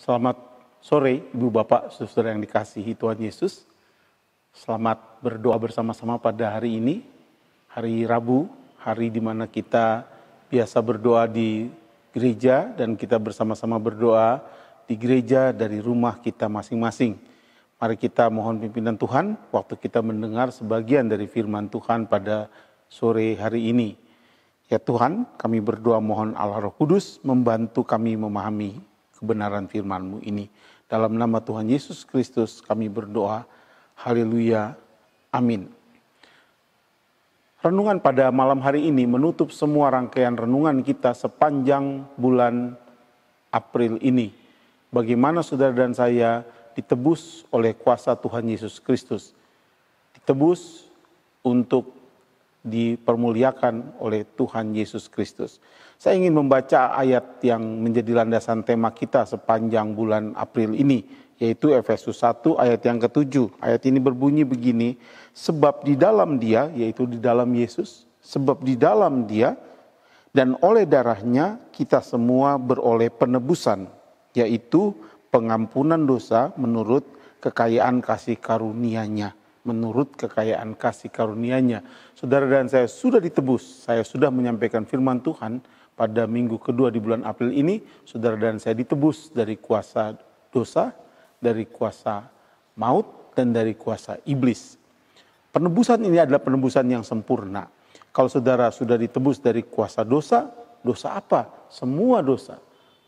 Selamat sore Ibu Bapak, Saudara yang dikasihi Tuhan Yesus. Selamat berdoa bersama-sama pada hari ini, hari Rabu, hari di mana kita biasa berdoa di gereja dan kita bersama-sama berdoa di gereja dari rumah kita masing-masing. Mari kita mohon pimpinan Tuhan waktu kita mendengar sebagian dari firman Tuhan pada sore hari ini. Ya Tuhan, kami berdoa mohon Allah Roh Kudus membantu kami memahami kebenaran firman-Mu ini. Dalam nama Tuhan Yesus Kristus kami berdoa. Haleluya. Amin. Renungan pada malam hari ini menutup semua rangkaian renungan kita sepanjang bulan April ini. Bagaimana saudara dan saya ditebus oleh kuasa Tuhan Yesus Kristus. Ditebus untuk dipermuliakan oleh Tuhan Yesus Kristus. Saya ingin membaca ayat yang menjadi landasan tema kita sepanjang bulan April ini, yaitu Efesus 1 ayat yang ke-7. Ayat ini berbunyi begini, sebab di dalam Dia, yaitu di dalam Yesus, sebab di dalam Dia dan oleh darahnya kita semua beroleh penebusan, yaitu pengampunan dosa menurut kekayaan kasih karunia-Nya. Menurut kekayaan kasih karunia-Nya. Saudara dan saya sudah ditebus, saya sudah menyampaikan firman Tuhan pada minggu kedua di bulan April ini. Saudara dan saya ditebus dari kuasa dosa, dari kuasa maut, dan dari kuasa iblis. Penebusan ini adalah penebusan yang sempurna. Kalau saudara sudah ditebus dari kuasa dosa, dosa apa? Semua dosa.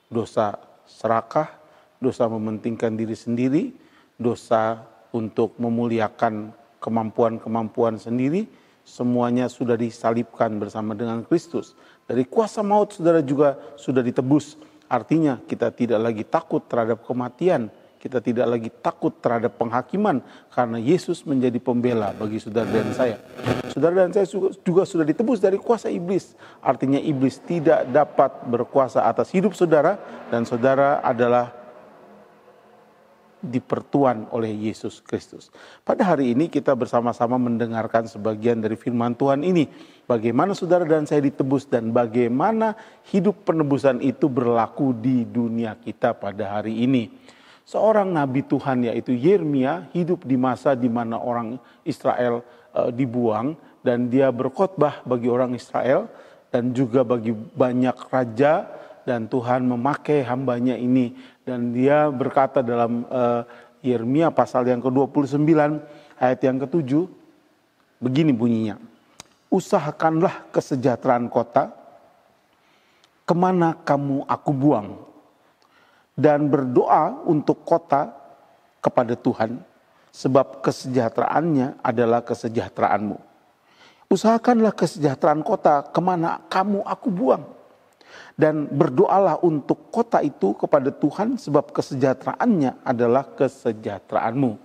Dosa serakah, dosa mementingkan diri sendiri, dosa untuk memuliakan kemampuan-kemampuan sendiri, semuanya sudah disalibkan bersama dengan Kristus. Dari kuasa maut saudara juga sudah ditebus. Artinya kita tidak lagi takut terhadap kematian, kita tidak lagi takut terhadap penghakiman, karena Yesus menjadi pembela bagi saudara dan saya. Saudara dan saya juga sudah ditebus dari kuasa iblis. Artinya iblis tidak dapat berkuasa atas hidup saudara, dan saudara adalah dipertuan oleh Yesus Kristus. Pada hari ini kita bersama-sama mendengarkan sebagian dari firman Tuhan ini. Bagaimana saudara dan saya ditebus dan bagaimana hidup penebusan itu berlaku di dunia kita pada hari ini. Seorang nabi Tuhan yaitu Yeremia hidup di masa di mana orang Israel dibuang, dan dia berkhotbah bagi orang Israel dan juga bagi banyak raja, dan Tuhan memakai hambanya ini. Dan dia berkata dalam Yeremia pasal yang ke-29 ayat yang ke-7, begini bunyinya. Usahakanlah kesejahteraan kota, kemana kamu aku buang. Dan berdoa untuk kota kepada Tuhan, sebab kesejahteraannya adalah kesejahteraanmu. Usahakanlah kesejahteraan kota, kemana kamu aku buang. Dan berdoalah untuk kota itu kepada Tuhan, sebab kesejahteraannya adalah kesejahteraanmu.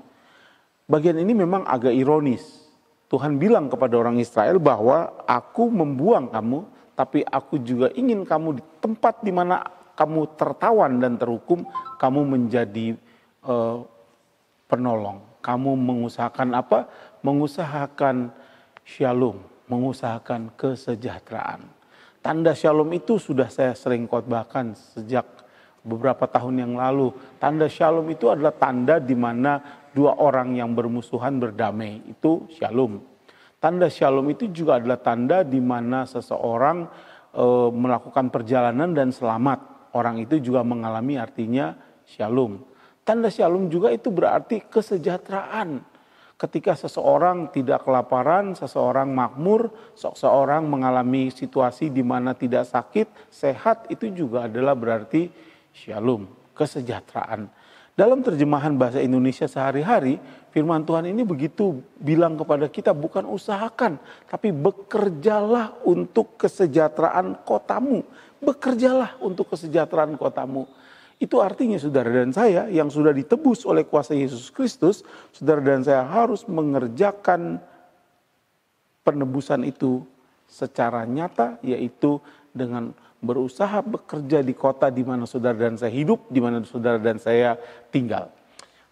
Bagian ini memang agak ironis. Tuhan bilang kepada orang Israel bahwa aku membuang kamu, tapi aku juga ingin kamu di tempat di mana kamu tertawan dan terhukum, kamu menjadi penolong. Kamu mengusahakan apa? Mengusahakan shalom, mengusahakan kesejahteraan. Tanda shalom itu sudah saya sering khotbahkan sejak beberapa tahun yang lalu. Tanda shalom itu adalah tanda di mana dua orang yang bermusuhan berdamai. Itu shalom. Tanda shalom itu juga adalah tanda di mana seseorang melakukan perjalanan dan selamat. Orang itu juga mengalami artinya shalom. Tanda shalom juga itu berarti kesejahteraan. Ketika seseorang tidak kelaparan, seseorang makmur, seseorang mengalami situasi di mana tidak sakit, sehat, itu juga adalah berarti shalom, kesejahteraan. Dalam terjemahan bahasa Indonesia sehari-hari, firman Tuhan ini begitu bilang kepada kita, bukan usahakan, tapi bekerjalah untuk kesejahteraan kotamu. Bekerjalah untuk kesejahteraan kotamu. Itu artinya saudara dan saya yang sudah ditebus oleh kuasa Yesus Kristus, saudara dan saya harus mengerjakan penebusan itu secara nyata, yaitu dengan berusaha bekerja di kota di mana saudara dan saya hidup, di mana saudara dan saya tinggal.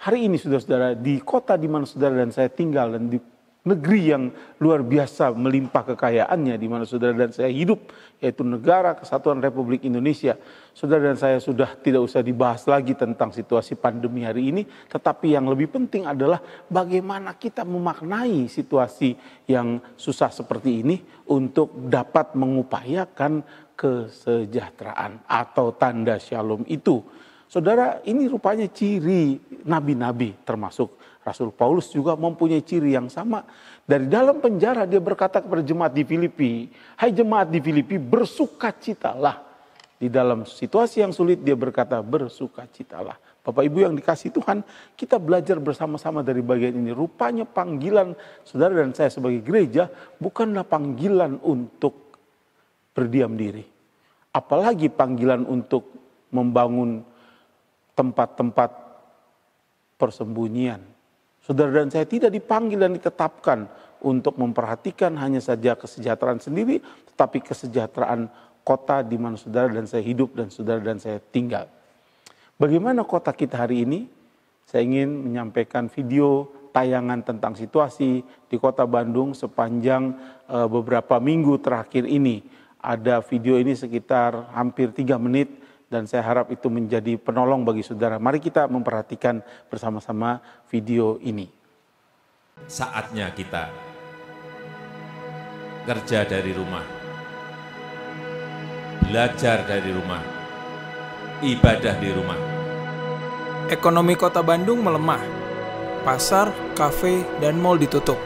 Hari ini saudara-saudara, di kota di mana saudara dan saya tinggal dan di negeri yang luar biasa melimpah kekayaannya di mana saudara dan saya hidup, yaitu Negara Kesatuan Republik Indonesia. Saudara dan saya sudah tidak usah dibahas lagi tentang situasi pandemi hari ini, tetapi yang lebih penting adalah bagaimana kita memaknai situasi yang susah seperti ini untuk dapat mengupayakan kesejahteraan atau tanda shalom itu. Saudara, ini rupanya ciri nabi-nabi, termasuk Rasul Paulus juga mempunyai ciri yang sama. Dari dalam penjara dia berkata kepada jemaat di Filipi, "Hai jemaat di Filipi, bersukacitalah." Di dalam situasi yang sulit dia berkata, "Bersukacitalah." Bapak Ibu yang dikasihi Tuhan, kita belajar bersama-sama dari bagian ini. Rupanya panggilan saudara dan saya sebagai gereja bukanlah panggilan untuk berdiam diri. Apalagi panggilan untuk membangun tempat-tempat persembunyian. Saudara dan saya tidak dipanggil dan ditetapkan untuk memperhatikan hanya saja kesejahteraan sendiri, tetapi kesejahteraan kota di mana saudara dan saya hidup dan saudara dan saya tinggal. Bagaimana kota kita hari ini? Saya ingin menyampaikan video tayangan tentang situasi di kota Bandung sepanjang beberapa minggu terakhir ini. Ada video ini sekitar hampir 3 menit dan saya harap itu menjadi penolong bagi saudara. Mari kita memperhatikan bersama-sama video ini. Saatnya kita kerja dari rumah, belajar dari rumah, ibadah di rumah. Ekonomi kota Bandung melemah, pasar, kafe, dan mal ditutup.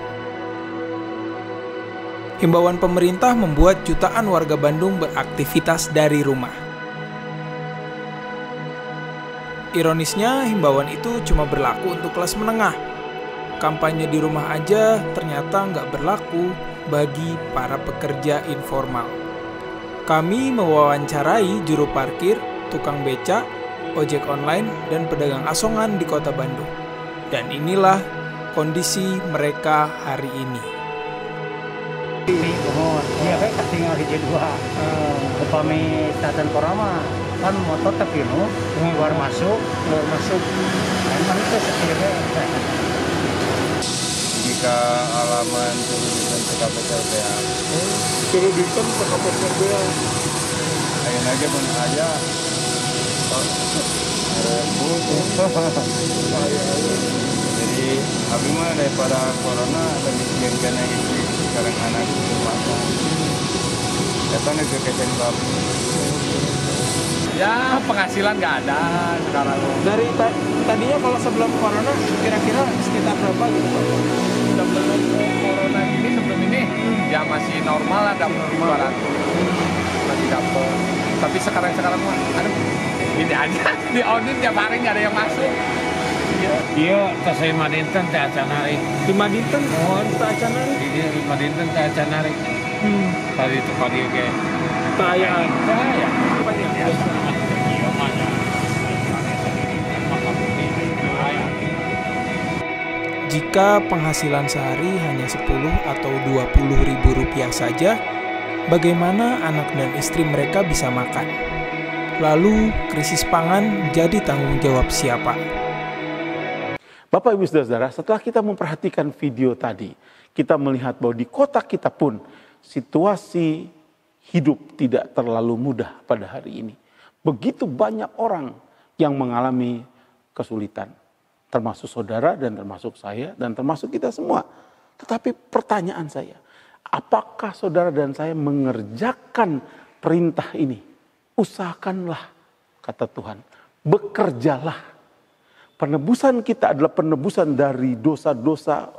Himbauan pemerintah membuat jutaan warga Bandung beraktivitas dari rumah. Ironisnya, himbauan itu cuma berlaku untuk kelas menengah. Kampanye di rumah aja ternyata nggak berlaku bagi para pekerja informal. Kami mewawancarai juru parkir, tukang beca, ojek online, dan pedagang asongan di kota Bandung. Dan inilah kondisi mereka hari ini. Iya kayak ketinggal hiji dua. Upami stasiun Korama kan motor tapi keluar masuk. Emang itu setirnya. Jika halaman tulisan PKPLBA Tulisan PKPLBA. ayeuna aja pun aja. Jadi abi mah daripada corona lebih siapkan itu sekarang anak itu makan. Datang ke Kesenbab. Ya penghasilan nggak ada sekarang. Dari tadinya kalau sebelum corona kira-kira sekitar berapa gitu? Sebelum corona ini ya masih normal lah, dapat 200 masih dapat. Tapi sekarang mah aduh ini aja di audit tiap hari nggak ada yang masuk. Iya, tas saya Madinten teh acanari. Di Madinten, tak acanari. Iya, di Madinten teh acanari. Tadi itu pagi ke. Kayak Ya. jika penghasilan sehari hanya 10 atau 20 ribu rupiah saja, bagaimana anak dan istri mereka bisa makan? Lalu, krisis pangan jadi tanggung jawab siapa? Bapak Ibu Saudara, setelah kita memperhatikan video tadi, kita melihat bahwa di kota kita pun situasi hidup tidak terlalu mudah pada hari ini. Begitu banyak orang yang mengalami kesulitan. Termasuk saudara dan termasuk saya dan termasuk kita semua. Tetapi pertanyaan saya, apakah saudara dan saya mengerjakan perintah ini? Usahakanlah, kata Tuhan, bekerjalah. Penebusan kita adalah penebusan dari dosa-dosa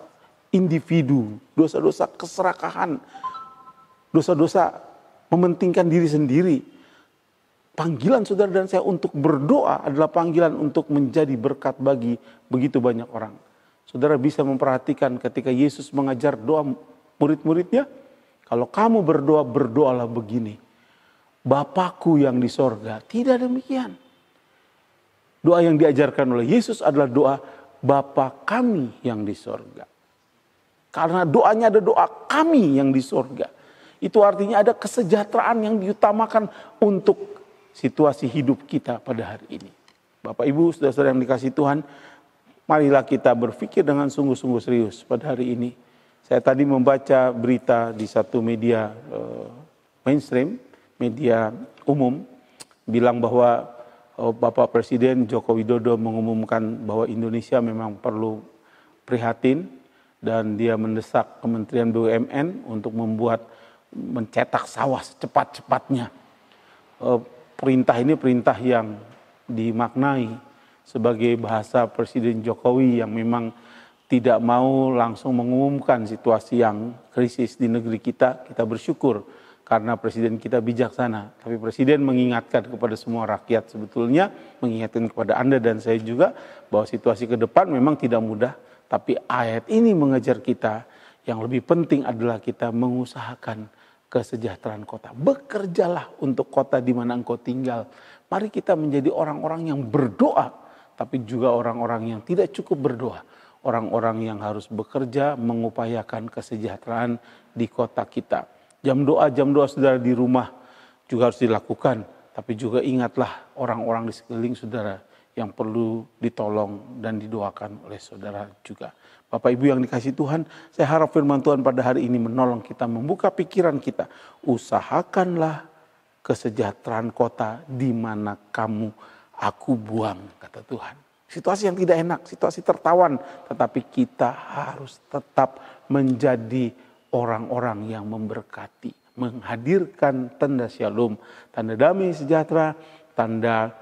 individu, dosa-dosa keserakahan, dosa-dosa mementingkan diri sendiri. Panggilan saudara dan saya untuk berdoa adalah panggilan untuk menjadi berkat bagi begitu banyak orang. Saudara bisa memperhatikan ketika Yesus mengajar doa murid-muridnya. Kalau kamu berdoa, berdoalah begini. Bapakku yang di sorga. Tidak demikian. Doa yang diajarkan oleh Yesus adalah doa Bapa kami yang di sorga. Karena doanya ada doa kami yang di sorga. Itu artinya ada kesejahteraan yang diutamakan untuk situasi hidup kita pada hari ini. Bapak Ibu, saudara-saudara yang dikasihi Tuhan, marilah kita berpikir dengan sungguh-sungguh serius pada hari ini. Saya tadi membaca berita di satu media mainstream, media umum, bilang bahwa Bapak Presiden Joko Widodo mengumumkan bahwa Indonesia memang perlu prihatin dan dia mendesak Kementerian BUMN untuk mencetak sawah secepat-cepatnya. Perintah ini perintah yang dimaknai sebagai bahasa Presiden Jokowi yang memang tidak mau langsung mengumumkan situasi yang krisis di negeri kita. Kita bersyukur karena Presiden kita bijaksana. Tapi Presiden mengingatkan kepada semua rakyat sebetulnya, mengingatkan kepada Anda dan saya juga bahwa situasi ke depan memang tidak mudah. Tapi ayat ini mengajar kita yang lebih penting adalah kita mengusahakan kesejahteraan kota. Bekerjalah untuk kota di mana engkau tinggal. Mari kita menjadi orang-orang yang berdoa, tapi juga orang-orang yang tidak cukup berdoa. Orang-orang yang harus bekerja mengupayakan kesejahteraan di kota kita. Jam doa saudara di rumah juga harus dilakukan. Tapi juga ingatlah orang-orang di sekeliling saudara yang perlu ditolong dan didoakan oleh saudara juga. Bapak Ibu yang dikasihi Tuhan, saya harap firman Tuhan pada hari ini menolong kita, membuka pikiran kita. Usahakanlah kesejahteraan kota di mana aku buang, kata Tuhan. Situasi yang tidak enak, situasi tertawan, tetapi kita harus tetap menjadi orang-orang yang memberkati, menghadirkan tanda shalom, tanda damai sejahtera, tanda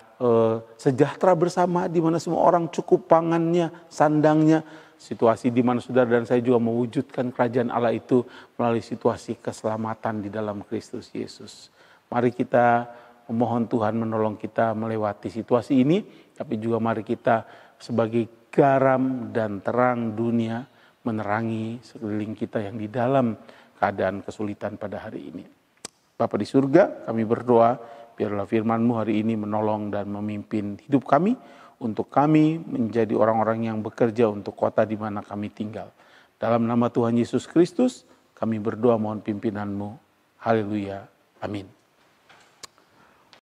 sejahtera bersama di mana semua orang cukup pangannya, sandangnya. Situasi di mana saudara dan saya juga mewujudkan kerajaan Allah itu melalui situasi keselamatan di dalam Kristus Yesus. Mari kita memohon Tuhan menolong kita melewati situasi ini, tapi juga mari kita sebagai garam dan terang dunia menerangi sekeliling kita yang di dalam keadaan kesulitan pada hari ini. Bapa di surga, kami berdoa biarlah firman-Mu hari ini menolong dan memimpin hidup kami, untuk kami menjadi orang-orang yang bekerja untuk kota di mana kami tinggal. Dalam nama Tuhan Yesus Kristus, kami berdoa mohon pimpinan-Mu. Haleluya. Amin.